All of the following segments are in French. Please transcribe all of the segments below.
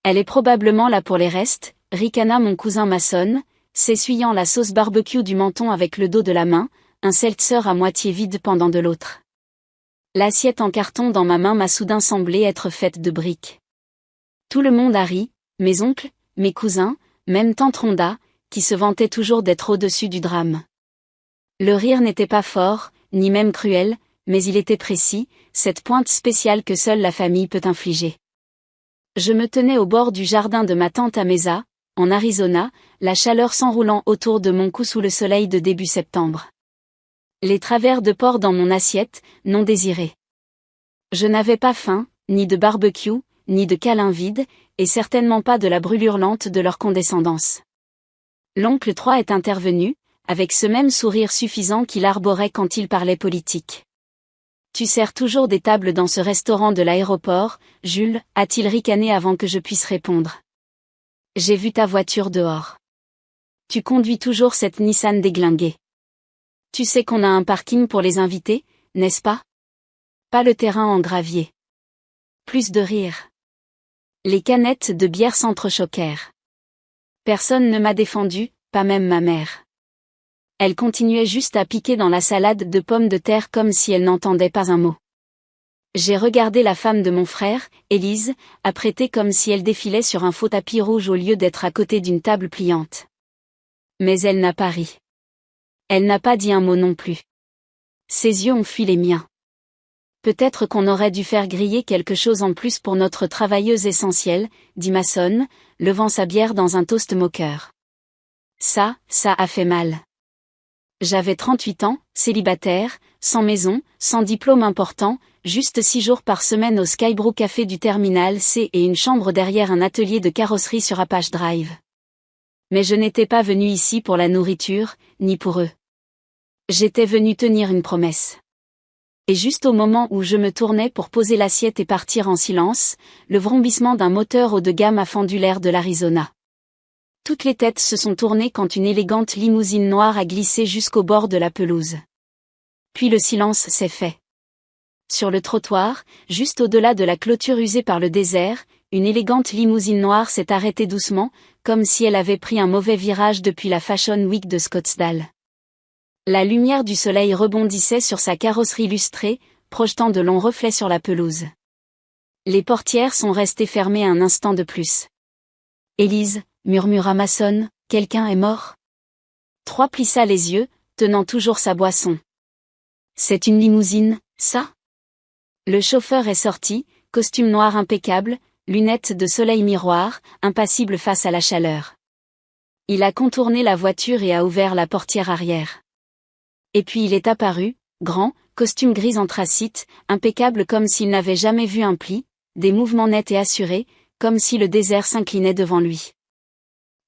Elle est probablement là pour les restes, ricana mon cousin Mason, s'essuyant la sauce barbecue du menton avec le dos de la main, un seltzer à moitié vide pendant de l'autre. L'assiette en carton dans ma main m'a soudain semblé être faite de briques. Tout le monde a ri, mes oncles, mes cousins, même tante Rhonda, qui se vantait toujours d'être au-dessus du drame. Le rire n'était pas fort, ni même cruel, mais il était précis, cette pointe spéciale que seule la famille peut infliger. Je me tenais au bord du jardin de ma tante à Mesa, en Arizona, la chaleur s'enroulant autour de mon cou sous le soleil de début septembre. Les travers de porc dans mon assiette, non désirés. Je n'avais pas faim, ni de barbecue, ni de câlin vide, et certainement pas de la brûlure lente de leur condescendance. L'oncle 3 est intervenu, avec ce même sourire suffisant qu'il arborait quand il parlait politique. Tu sers toujours des tables dans ce restaurant de l'aéroport, Jules, a-t-il ricané avant que je puisse répondre. J'ai vu ta voiture dehors. Tu conduis toujours cette Nissan déglinguée. Tu sais qu'on a un parking pour les invités, n'est-ce pas? Pas le terrain en gravier. Plus de rire. Les canettes de bière s'entrechoquèrent. Personne ne m'a défendu, pas même ma mère. Elle continuait juste à piquer dans la salade de pommes de terre comme si elle n'entendait pas un mot. J'ai regardé la femme de mon frère, Élise, apprêtée comme si elle défilait sur un faux tapis rouge au lieu d'être à côté d'une table pliante. Mais elle n'a pas ri. Elle n'a pas dit un mot non plus. Ses yeux ont fui les miens. Peut-être qu'on aurait dû faire griller quelque chose en plus pour notre travailleuse essentielle, dit Mason, levant sa bière dans un toast moqueur. Ça a fait mal. J'avais 38 ans, célibataire, sans maison, sans diplôme important, juste 6 jours par semaine au Skybrook Café du Terminal C et une chambre derrière un atelier de carrosserie sur Apache Drive. Mais je n'étais pas venu ici pour la nourriture, ni pour eux. J'étais venu tenir une promesse. Et juste au moment où je me tournais pour poser l'assiette et partir en silence, le vrombissement d'un moteur haut de gamme a fendu l'air de l'Arizona. Toutes les têtes se sont tournées quand une élégante limousine noire a glissé jusqu'au bord de la pelouse. Puis le silence s'est fait. Sur le trottoir, juste au-delà de la clôture usée par le désert, une élégante limousine noire s'est arrêtée doucement, comme si elle avait pris un mauvais virage depuis la Fashion Week de Scottsdale. La lumière du soleil rebondissait sur sa carrosserie lustrée, projetant de longs reflets sur la pelouse. Les portières sont restées fermées un instant de plus. Élise, murmura Mason, quelqu'un est mort? 3 plissa les yeux, tenant toujours sa boisson. C'est une limousine, ça? Le chauffeur est sorti, costume noir impeccable, lunettes de soleil miroir, impassible face à la chaleur. Il a contourné la voiture et a ouvert la portière arrière. Et puis il est apparu, grand, costume gris anthracite, impeccable comme s'il n'avait jamais vu un pli, des mouvements nets et assurés, comme si le désert s'inclinait devant lui.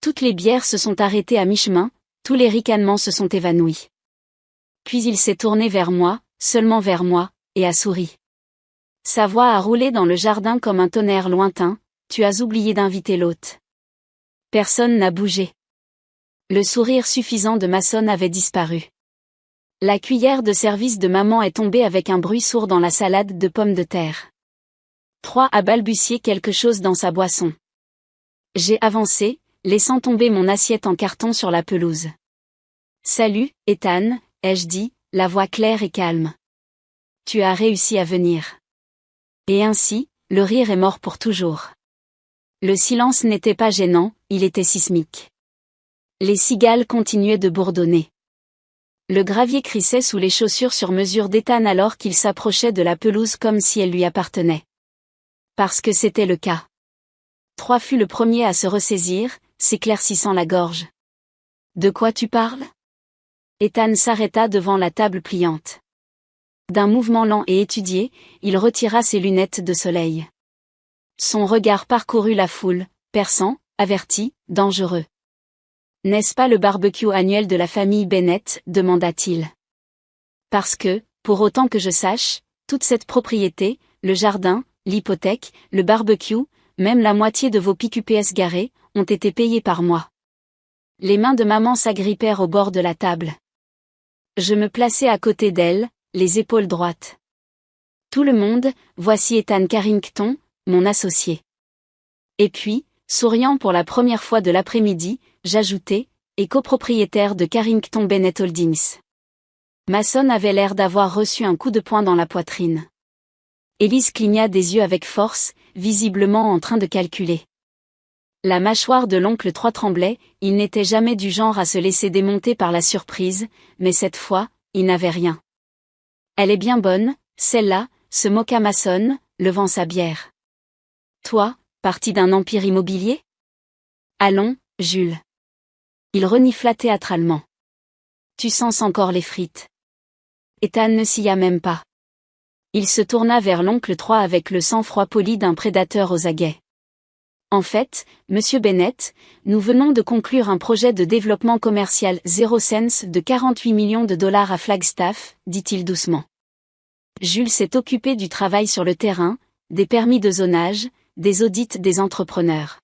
Toutes les bières se sont arrêtées à mi-chemin, tous les ricanements se sont évanouis. Puis il s'est tourné vers moi, seulement vers moi, et a souri. Sa voix a roulé dans le jardin comme un tonnerre lointain, tu as oublié d'inviter l'hôte. Personne n'a bougé. Le sourire suffisant de Mason avait disparu. La cuillère de service de maman est tombée avec un bruit sourd dans la salade de pommes de terre. 3 a balbutié quelque chose dans sa boisson. J'ai avancé, laissant tomber mon assiette en carton sur la pelouse. Salut, Ethan, ai-je dit, la voix claire et calme. Tu as réussi à venir. Et ainsi, le rire est mort pour toujours. Le silence n'était pas gênant, il était sismique. Les cigales continuaient de bourdonner. Le gravier crissait sous les chaussures sur mesure d'Ethan alors qu'il s'approchait de la pelouse comme si elle lui appartenait. Parce que c'était le cas. 3 fut le premier à se ressaisir, s'éclaircissant la gorge. De quoi tu parles? Ethan s'arrêta devant la table pliante. D'un mouvement lent et étudié, il retira ses lunettes de soleil. Son regard parcourut la foule, perçant, averti, dangereux. N'est-ce pas le barbecue annuel de la famille Bennett, demanda-t-il. Parce que, pour autant que je sache, toute cette propriété, le jardin, l'hypothèque, le barbecue, même la moitié de vos PQPS garés, ont été payés par moi. Les mains de maman s'agrippèrent au bord de la table. Je me plaçai à côté d'elle, les épaules droites. Tout le monde, voici Ethan Carrington, mon associé. Et puis, souriant pour la première fois de l'après-midi, j'ajoutai, et copropriétaire de Carrington Bennett Holdings. Mason avait l'air d'avoir reçu un coup de poing dans la poitrine. Élise cligna des yeux avec force, visiblement en train de calculer. La mâchoire de l'oncle 3 tremblait, il n'était jamais du genre à se laisser démonter par la surprise, mais cette fois, il n'avait rien. Elle est bien bonne, celle-là, se moqua Mason, levant sa bière. Toi, parti d'un empire immobilier? Allons, Jules. Il renifla théâtralement. Tu sens encore les frites. Ethan ne s'y a même pas. Il se tourna vers l'oncle 3 avec le sang-froid poli d'un prédateur aux aguets. En fait, monsieur Bennett, nous venons de conclure un projet de développement commercial 0 cents de 48 millions de dollars à Flagstaff, dit-il doucement. Jules s'est occupé du travail sur le terrain, des permis de zonage, des audits des entrepreneurs.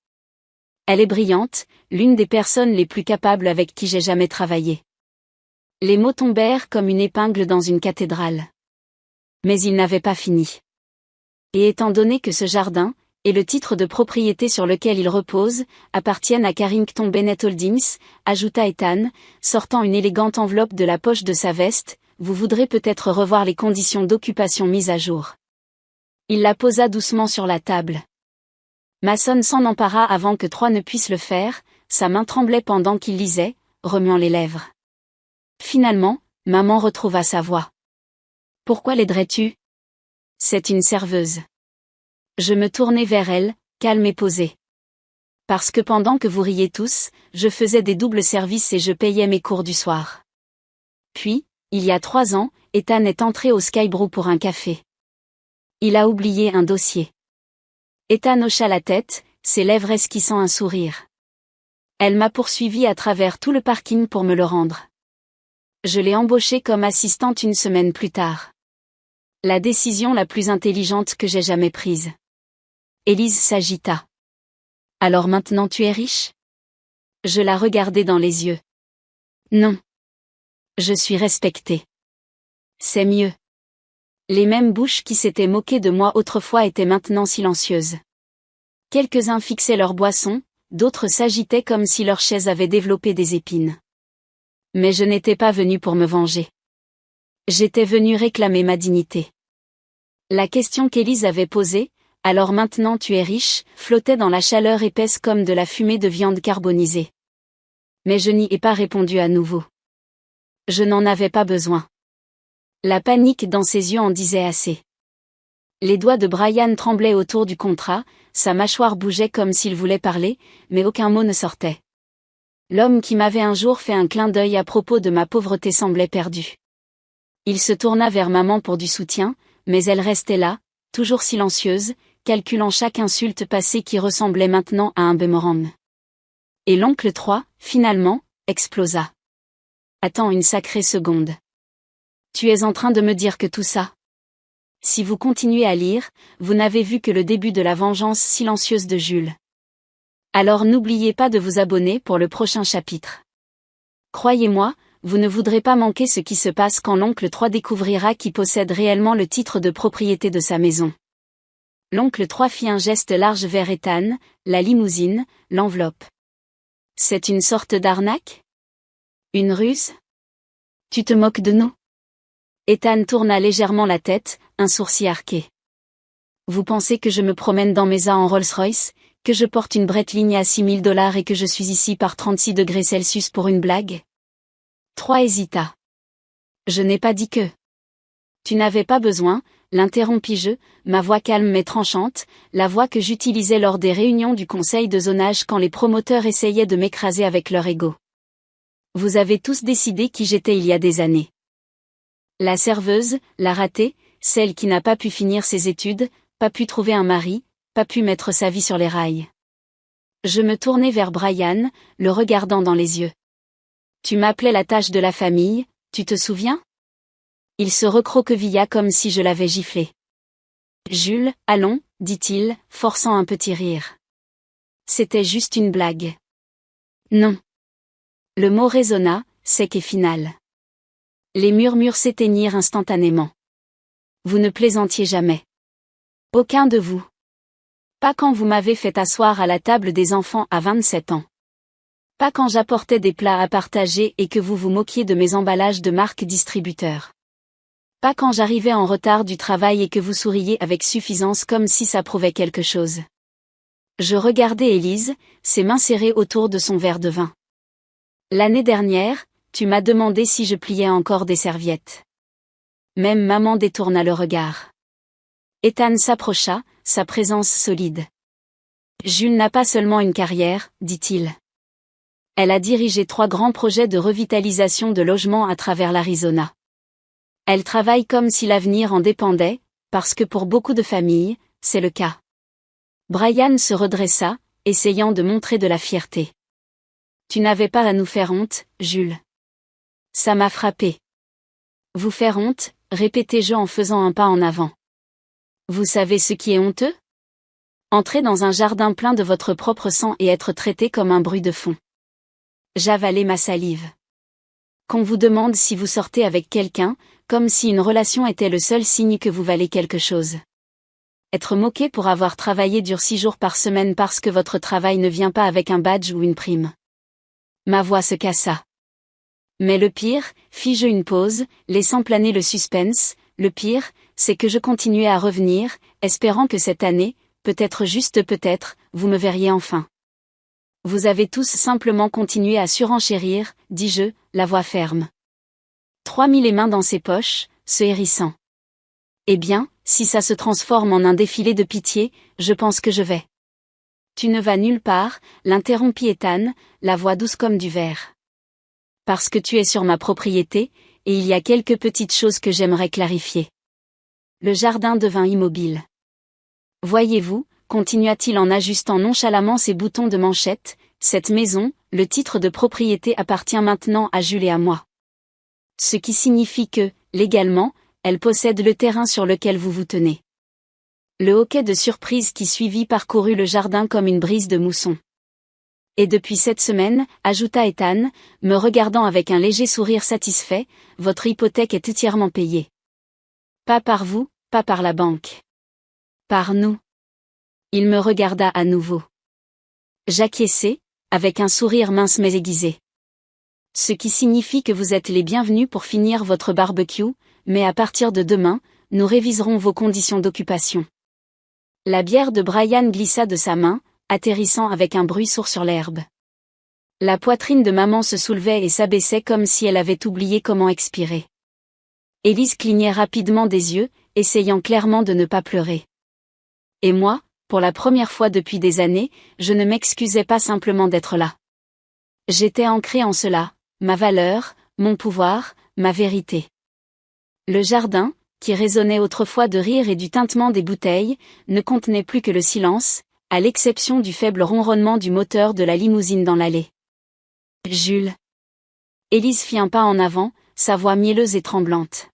Elle est brillante, l'une des personnes les plus capables avec qui j'ai jamais travaillé. Les mots tombèrent comme une épingle dans une cathédrale. Mais il n'avait pas fini. Et étant donné que ce jardin, et le titre de propriété sur lequel il repose, appartiennent à Carrington Bennett Holdings, ajouta Ethan, sortant une élégante enveloppe de la poche de sa veste, vous voudrez peut-être revoir les conditions d'occupation mises à jour. Il la posa doucement sur la table. Mason s'en empara avant que 3 ne puisse le faire, sa main tremblait pendant qu'il lisait, remuant les lèvres. Finalement, maman retrouva sa voix. Pourquoi l'aiderais-tu? C'est une serveuse. Je me tournai vers elle, calme et posée. Parce que pendant que vous riez tous, je faisais des doubles services et je payais mes cours du soir. Puis, il y a 3 ans, Ethan est entré au Sky Brew pour un café. Il a oublié un dossier. Ethan hocha la tête, ses lèvres esquissant un sourire. Elle m'a poursuivi à travers tout le parking pour me le rendre. Je l'ai embauchée comme assistante une semaine plus tard. La décision la plus intelligente que j'ai jamais prise. Élise s'agita. Alors maintenant tu es riche? Je la regardai dans les yeux. Non. Je suis respectée. C'est mieux. Les mêmes bouches qui s'étaient moquées de moi autrefois étaient maintenant silencieuses. Quelques-uns fixaient leur boisson, d'autres s'agitaient comme si leur chaise avait développé des épines. Mais je n'étais pas venue pour me venger. J'étais venue réclamer ma dignité. La question qu'Élise avait posée, alors maintenant tu es riche, flottait dans la chaleur épaisse comme de la fumée de viande carbonisée. Mais je n'y ai pas répondu à nouveau. Je n'en avais pas besoin. La panique dans ses yeux en disait assez. Les doigts de Brian tremblaient autour du contrat, sa mâchoire bougeait comme s'il voulait parler, mais aucun mot ne sortait. L'homme qui m'avait un jour fait un clin d'œil à propos de ma pauvreté semblait perdu. Il se tourna vers maman pour du soutien, mais elle restait là, toujours silencieuse, calculant chaque insulte passée qui ressemblait maintenant à un boomerang. Et l'oncle 3, finalement, explosa. Attends une sacrée seconde. Tu es en train de me dire que tout ça? Si vous continuez à lire, vous n'avez vu que le début de la vengeance silencieuse de Jules. Alors n'oubliez pas de vous abonner pour le prochain chapitre. Croyez-moi, vous ne voudrez pas manquer ce qui se passe quand l'oncle 3 découvrira qui possède réellement le titre de propriété de sa maison. L'oncle 3 fit un geste large vers Ethan, la limousine, l'enveloppe. C'est une sorte d'arnaque? Une ruse? Tu te moques de nous? Ethan tourna légèrement la tête, un sourcil arqué. Vous pensez que je me promène dans mes en Rolls-Royce, que je porte une Breitling à $6 000 et que je suis ici par 36 degrés Celsius pour une blague? 3 hésita. Je n'ai pas dit que. Tu n'avais pas besoin, l'interrompis-je, ma voix calme mais tranchante, la voix que j'utilisais lors des réunions du conseil de zonage quand les promoteurs essayaient de m'écraser avec leur ego. Vous avez tous décidé qui j'étais il y a des années. La serveuse, la ratée, celle qui n'a pas pu finir ses études, pas pu trouver un mari, pas pu mettre sa vie sur les rails. Je me tournai vers Brian, le regardant dans les yeux. Tu m'appelais la tâche de la famille, tu te souviens? Il se recroquevilla comme si je l'avais giflé. Jules, allons, dit-il, forçant un petit rire. C'était juste une blague. Non. Le mot résonna, sec et final. Les murmures s'éteignirent instantanément. Vous ne plaisantiez jamais. Aucun de vous. Pas quand vous m'avez fait asseoir à la table des enfants à 27 ans. Pas quand j'apportais des plats à partager et que vous vous moquiez de mes emballages de marque distributeur. Pas quand j'arrivais en retard du travail et que vous souriez avec suffisance comme si ça prouvait quelque chose. Je regardais Élise, ses mains serrées autour de son verre de vin. L'année dernière, tu m'as demandé si je pliais encore des serviettes. Même maman détourna le regard. Ethan s'approcha, sa présence solide. Jules n'a pas seulement une carrière, dit-il. Elle a dirigé 3 grands projets de revitalisation de logements à travers l'Arizona. Elle travaille comme si l'avenir en dépendait, parce que pour beaucoup de familles, c'est le cas. Brian se redressa, essayant de montrer de la fierté. Tu n'avais pas à nous faire honte, Jules. Ça m'a frappé. Vous faire honte, répétai-je en faisant un pas en avant. Vous savez ce qui est honteux? Entrer dans un jardin plein de votre propre sang et être traité comme un bruit de fond. J'avalai ma salive. Qu'on vous demande si vous sortez avec quelqu'un, comme si une relation était le seul signe que vous valez quelque chose. Être moqué pour avoir travaillé dur 6 jours par semaine parce que votre travail ne vient pas avec un badge ou une prime. Ma voix se cassa. Mais le pire, fis-je une pause, laissant planer le suspense, le pire, c'est que je continuais à revenir, espérant que cette année, peut-être juste peut-être, vous me verriez enfin. Vous avez tous simplement continué à surenchérir, dis-je, la voix ferme. 3000 les mains dans ses poches, se hérissant. Eh bien, si ça se transforme en un défilé de pitié, je pense que je vais. Tu ne vas nulle part, l'interrompit Ethan, la voix douce comme du verre. Parce que tu es sur ma propriété, et il y a quelques petites choses que j'aimerais clarifier. Le jardin devint immobile. Voyez-vous, continua-t-il en ajustant nonchalamment ses boutons de manchette, cette maison, le titre de propriété appartient maintenant à Jules et à moi. Ce qui signifie que, légalement, elle possède le terrain sur lequel vous vous tenez. Le hoquet de surprise qui suivit parcourut le jardin comme une brise de mousson. Et depuis cette semaine, ajouta Ethan, me regardant avec un léger sourire satisfait, votre hypothèque est entièrement payée. Pas par vous, pas par la banque. Par nous. Il me regarda à nouveau. J'acquiesçai, avec un sourire mince mais aiguisé. Ce qui signifie que vous êtes les bienvenus pour finir votre barbecue, mais à partir de demain, nous réviserons vos conditions d'occupation. La bière de Brian glissa de sa main, atterrissant avec un bruit sourd sur l'herbe. La poitrine de maman se soulevait et s'abaissait comme si elle avait oublié comment expirer. Élise clignait rapidement des yeux, essayant clairement de ne pas pleurer. Et moi, pour la première fois depuis des années, je ne m'excusais pas simplement d'être là. J'étais ancrée en cela, ma valeur, mon pouvoir, ma vérité. Le jardin, qui résonnait autrefois de rire et du tintement des bouteilles, ne contenait plus que le silence, à l'exception du faible ronronnement du moteur de la limousine dans l'allée. Jules. Élise fit un pas en avant, sa voix mielleuse et tremblante.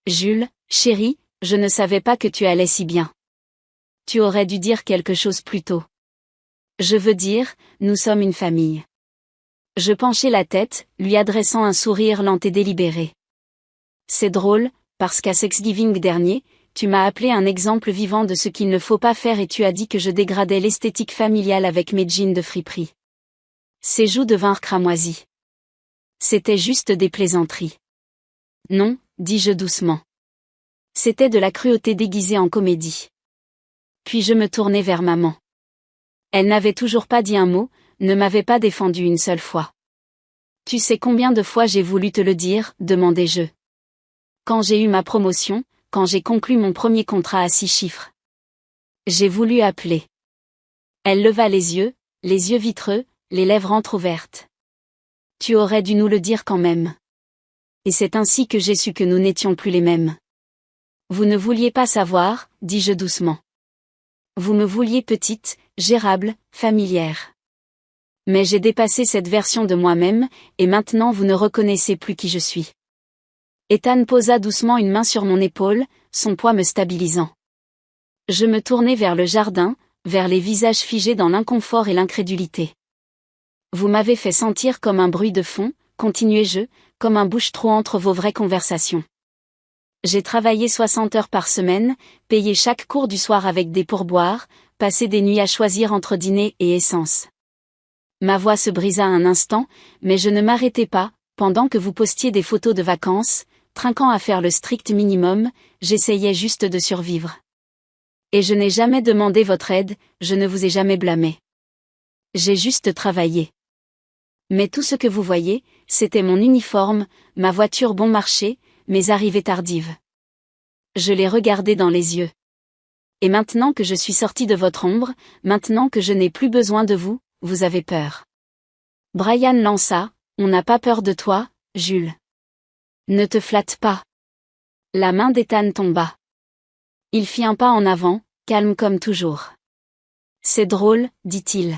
Jules, chéri, je ne savais pas que tu allais si bien. Tu aurais dû dire quelque chose plus tôt. Je veux dire, nous sommes une famille. Je penchai la tête, lui adressant un sourire lent et délibéré. C'est drôle, parce qu'à Thanksgiving dernier, tu m'as appelé un exemple vivant de ce qu'il ne faut pas faire et tu as dit que je dégradais l'esthétique familiale avec mes jeans de friperie. Ses joues devinrent cramoisies. C'était juste des plaisanteries. Non, dis-je doucement. C'était de la cruauté déguisée en comédie. Puis je me tournai vers maman. Elle n'avait toujours pas dit un mot, ne m'avait pas défendu une seule fois. Tu sais combien de fois j'ai voulu te le dire, demandai-je. Quand j'ai eu ma promotion, quand j'ai conclu mon premier contrat à 6 chiffres. J'ai voulu appeler. Elle leva les yeux vitreux, les lèvres entrouvertes. Tu aurais dû nous le dire quand même. Et c'est ainsi que j'ai su que nous n'étions plus les mêmes. Vous ne vouliez pas savoir, dis-je doucement. Vous me vouliez petite, gérable, familière. Mais j'ai dépassé cette version de moi-même, et maintenant vous ne reconnaissez plus qui je suis. Ethan posa doucement une main sur mon épaule, son poids me stabilisant. Je me tournai vers le jardin, vers les visages figés dans l'inconfort et l'incrédulité. Vous m'avez fait sentir comme un bruit de fond, continuai-je, comme un bouche-trou entre vos vraies conversations. J'ai travaillé 60 heures par semaine, payé chaque cours du soir avec des pourboires, passé des nuits à choisir entre dîner et essence. Ma voix se brisa un instant, mais je ne m'arrêtai pas, pendant que vous postiez des photos de vacances, trinquant à faire le strict minimum, j'essayais juste de survivre. Et je n'ai jamais demandé votre aide, je ne vous ai jamais blâmé. J'ai juste travaillé. Mais tout ce que vous voyez, c'était mon uniforme, ma voiture bon marché, mes arrivées tardives. Je l'ai regardé dans les yeux. Et maintenant que je suis sorti de votre ombre, maintenant que je n'ai plus besoin de vous, vous avez peur. Brian lança, on n'a pas peur de toi, Jules. Ne te flatte pas. La main d'Ethan tomba. Il fit un pas en avant, calme comme toujours. C'est drôle, dit-il.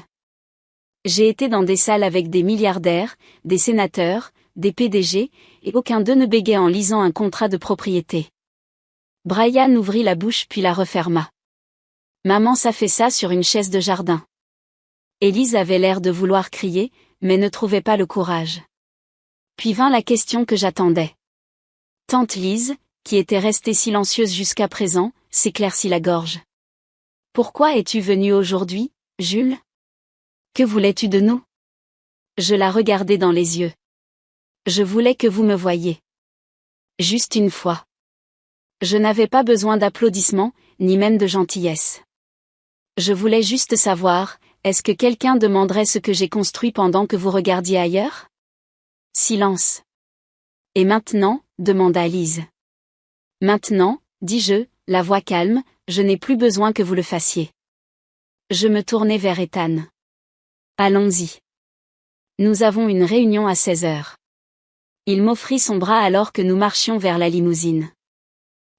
J'ai été dans des salles avec des milliardaires, des sénateurs, des PDG, et aucun d'eux ne bégait en lisant un contrat de propriété. Brian ouvrit la bouche puis la referma. Maman s'affaissa sur une chaise de jardin. Élise avait l'air de vouloir crier, mais ne trouvait pas le courage. Puis vint la question que j'attendais. Tante Lise, qui était restée silencieuse jusqu'à présent, s'éclaircit la gorge. Pourquoi es-tu venu aujourd'hui, Jules? Que voulais-tu de nous? Je la regardai dans les yeux. Je voulais que vous me voyiez. Juste une fois. Je n'avais pas besoin d'applaudissements, ni même de gentillesse. Je voulais juste savoir, est-ce que quelqu'un demanderait ce que j'ai construit pendant que vous regardiez ailleurs? Silence. Et maintenant, demanda Lise. Maintenant, dis-je, la voix calme, je n'ai plus besoin que vous le fassiez. Je me tournai vers Ethan. Allons-y. Nous avons une réunion à 16 heures. Il m'offrit son bras alors que nous marchions vers la limousine.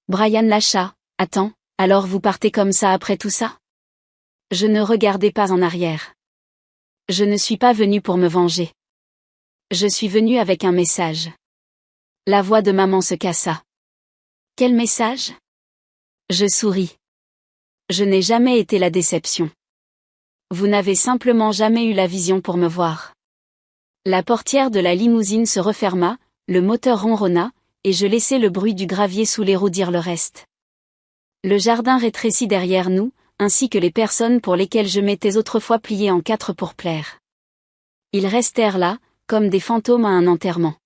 Brian lâcha, attends, alors vous partez comme ça après tout ça? Je ne regardai pas en arrière. Je ne suis pas venu pour me venger. Je suis venu avec un message. La voix de maman se cassa. Quel message? Je souris. Je n'ai jamais été la déception. Vous n'avez simplement jamais eu la vision pour me voir. La portière de la limousine se referma, le moteur ronronna, et je laissai le bruit du gravier sous les roues dire le reste. Le jardin rétrécit derrière nous, ainsi que les personnes pour lesquelles je m'étais autrefois plié en 4 pour plaire. Ils restèrent là, comme des fantômes à un enterrement.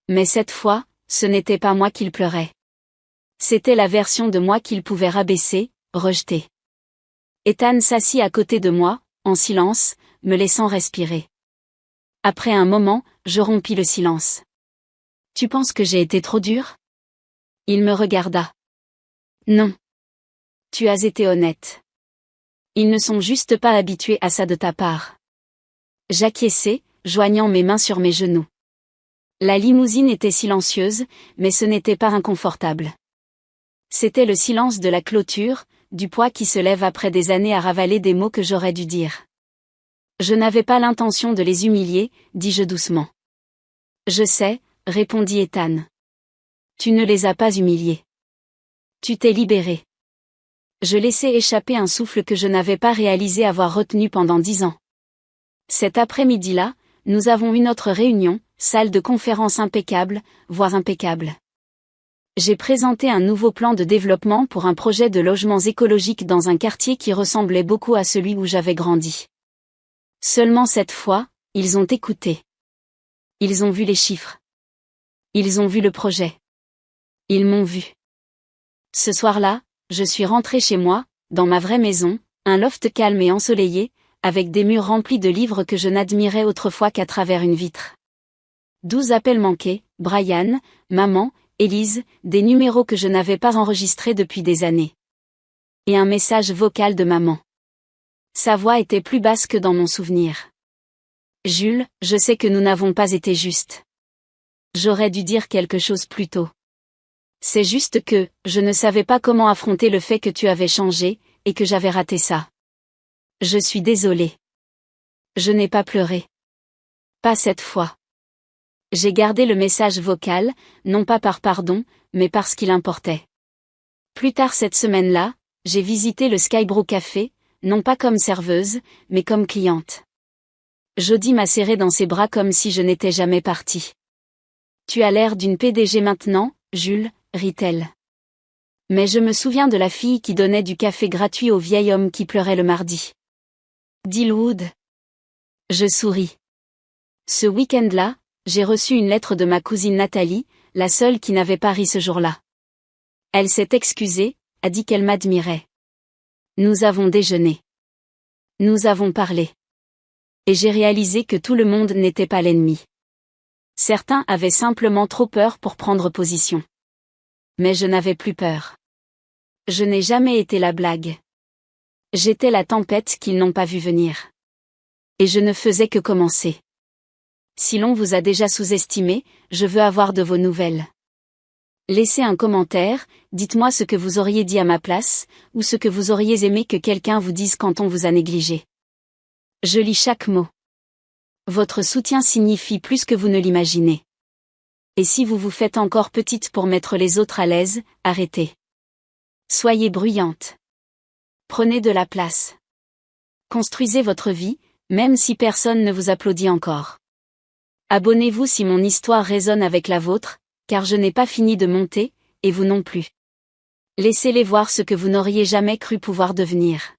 Mais cette fois, ce n'était pas moi qu'ils pleuraient. C'était la version de moi qu'ils pouvaient rabaisser, rejeter. Ethan s'assit à côté de moi, en silence, me laissant respirer. Après un moment, je rompis le silence. Tu penses que j'ai été trop dur? Il me regarda. Non. Tu as été honnête. Ils ne sont juste pas habitués à ça de ta part. J'acquiesçai, joignant mes mains sur mes genoux. La limousine était silencieuse, mais ce n'était pas inconfortable. C'était le silence de la clôture, du poids qui se lève après des années à ravaler des mots que j'aurais dû dire. Je n'avais pas l'intention de les humilier, dis-je doucement. Je sais, répondit Ethan. Tu ne les as pas humiliés. Tu t'es libéré. Je laissai échapper un souffle que je n'avais pas réalisé avoir retenu pendant 10 ans. Cet après-midi-là, nous avons une autre réunion, salle de conférence impeccable, voire impeccable. J'ai présenté un nouveau plan de développement pour un projet de logements écologiques dans un quartier qui ressemblait beaucoup à celui où j'avais grandi. Seulement cette fois, ils ont écouté. Ils ont vu les chiffres. Ils ont vu le projet. Ils m'ont vu. Ce soir-là, je suis rentré chez moi, dans ma vraie maison, un loft calme et ensoleillé, avec des murs remplis de livres que je n'admirais autrefois qu'à travers une vitre. 12 appels manqués, Brian, maman, Élise, des numéros que je n'avais pas enregistrés depuis des années. Et un message vocal de maman. Sa voix était plus basse que dans mon souvenir. Jules, je sais que nous n'avons pas été justes. J'aurais dû dire quelque chose plus tôt. C'est juste que, je ne savais pas comment affronter le fait que tu avais changé, et que j'avais raté ça. Je suis désolée. Je n'ai pas pleuré. Pas cette fois. J'ai gardé le message vocal, non pas par pardon, mais parce qu'il importait. Plus tard cette semaine-là, j'ai visité le Skybrew Café, non pas comme serveuse, mais comme cliente. Jody m'a serré dans ses bras comme si je n'étais jamais partie. Tu as l'air d'une PDG maintenant, Jules, rit-elle. Mais je me souviens de la fille qui donnait du café gratuit au vieil homme qui pleurait le mardi. Dillwood. Je souris. Ce week-end-là, j'ai reçu une lettre de ma cousine Nathalie, la seule qui n'avait pas ri ce jour-là. Elle s'est excusée, a dit qu'elle m'admirait. Nous avons déjeuné. Nous avons parlé. Et j'ai réalisé que tout le monde n'était pas l'ennemi. Certains avaient simplement trop peur pour prendre position. Mais je n'avais plus peur. Je n'ai jamais été la blague. J'étais la tempête qu'ils n'ont pas vu venir. Et je ne faisais que commencer. Si l'on vous a déjà sous-estimé, je veux avoir de vos nouvelles. Laissez un commentaire, dites-moi ce que vous auriez dit à ma place, ou ce que vous auriez aimé que quelqu'un vous dise quand on vous a négligé. Je lis chaque mot. Votre soutien signifie plus que vous ne l'imaginez. Et si vous vous faites encore petite pour mettre les autres à l'aise, arrêtez. Soyez bruyante. Prenez de la place. Construisez votre vie, même si personne ne vous applaudit encore. Abonnez-vous si mon histoire résonne avec la vôtre, car je n'ai pas fini de monter, et vous non plus. Laissez-les voir ce que vous n'auriez jamais cru pouvoir devenir.